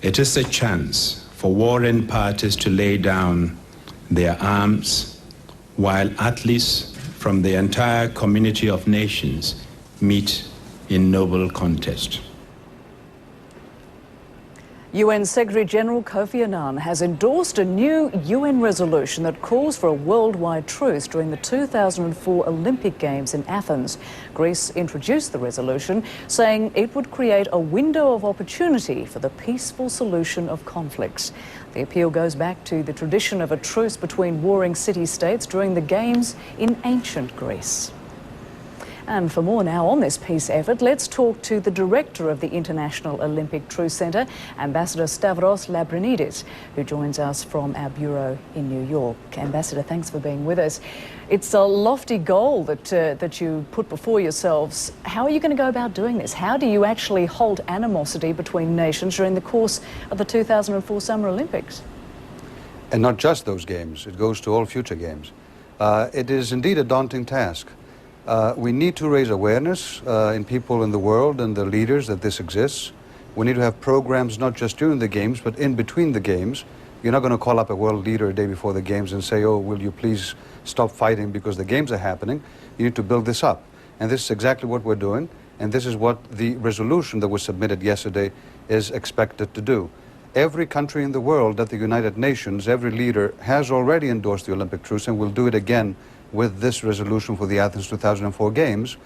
It is a chance for warring parties to lay down their arms while athletes from the entire community of nations meet in noble contest. UN Secretary-General Kofi Annan has endorsed a new UN resolution that calls for a worldwide truce during the 2004 Olympic Games in Athens. Greece introduced the resolution, saying it would create a window of opportunity for the peaceful solution of conflicts. The appeal goes back to the tradition of a truce between warring city-states during the Games in ancient Greece. And for more now on this peace effort, let's talk to the director of the International Olympic Truce Centre, Ambassador Stavros Lambrinidis, who joins us from our bureau in New York. Ambassador, thanks for being with us. It's a lofty goal that you put before yourselves. How are you going to go about doing this? How do you actually halt animosity between nations during the course of the 2004 Summer Olympics? And not just those games, it goes to all future games. It is indeed a daunting task. We need to raise awareness in people in the world and the leaders that this exists. We need to have programs not just during the games, but in between the games. You're not going to call up a world leader a day before the games and say, oh, will you please stop fighting because the games are happening. You need to build this up. And this is exactly what we're doing. And this is what the resolution that was submitted yesterday is expected to do. Every country in the world at the United Nations, every leader has already endorsed the Olympic truce and will do it again with this resolution for the Athens 2004 Games.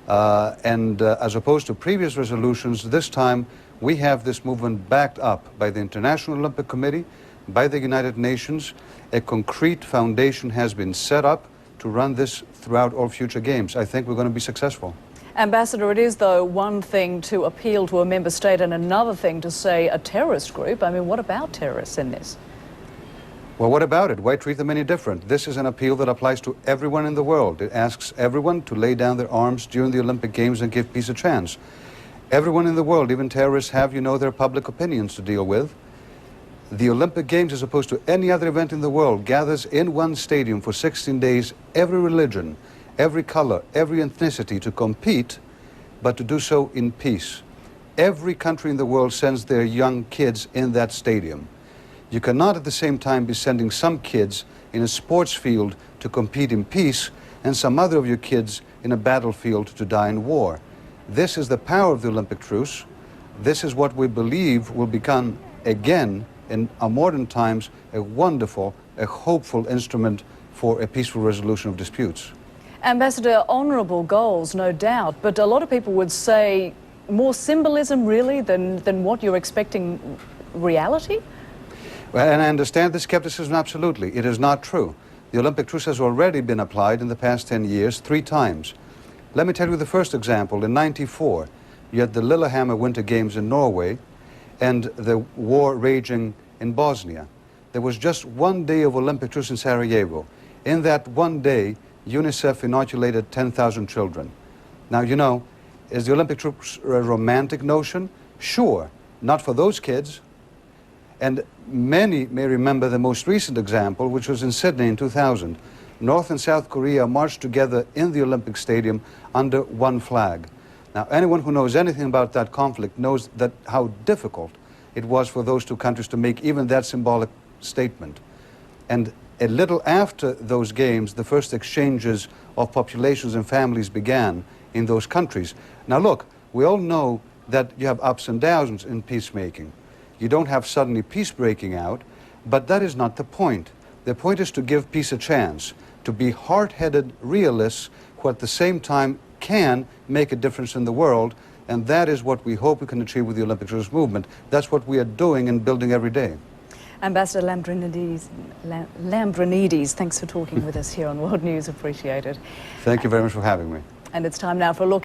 As opposed to previous resolutions, this time we have this movement backed up by the International Olympic Committee, by the United Nations. A concrete foundation has been set up to run this throughout all future games. I think we're going to be successful. Ambassador, it is, though, one thing to appeal to a member state and another thing to say a terrorist group. I mean, what about terrorists in this? Well, what about it? Why treat them any different? This is an appeal that applies to everyone in the world. It asks everyone to lay down their arms during the Olympic Games and give peace a chance. Everyone in the world, even terrorists, have, you know, their public opinions to deal with. The Olympic Games, as opposed to any other event in the world, gathers in one stadium for 16 days every religion, every color, every ethnicity to compete, but to do so in peace. Every country in the world sends their young kids in that stadium. You cannot at the same time be sending some kids in a sports field to compete in peace and some other of your kids in a battlefield to die in war. This is the power of the Olympic truce. This is what we believe will become, again, in our modern times, a wonderful, a hopeful instrument for a peaceful resolution of disputes. Ambassador, honourable goals, no doubt, but a lot of people would say more symbolism, really, than what you're expecting reality? Well, and I understand the skepticism, absolutely. It is not true. The Olympic truce has already been applied in the past 10 years, 3 times. Let me tell you the first example. In '94, you had the Lillehammer Winter Games in Norway and the war raging in Bosnia. There was just 1 day of Olympic truce in Sarajevo. In that 1 day, UNICEF inoculated 10,000 children. Now, you know, is the Olympic truce a romantic notion? Sure, not for those kids. And many may remember the most recent example, which was in Sydney in 2000. North and South Korea marched together in the Olympic Stadium under one flag. Now, anyone who knows anything about that conflict knows that how difficult it was for those 2 countries to make even that symbolic statement. And a little after those games, the first exchanges of populations and families began in those countries. Now look, we all know that you have ups and downs in peacemaking. You don't have suddenly peace breaking out, but that is not the point. The point is to give peace a chance, to be hard-headed realists who at the same time can make a difference in the world, and that is what we hope we can achieve with the Olympic truce movement. That's what we are doing and building every day. Ambassador Lambrinidis, thanks for talking with us here on World News. Appreciate it. Thank you very much for having me. And it's time now for a look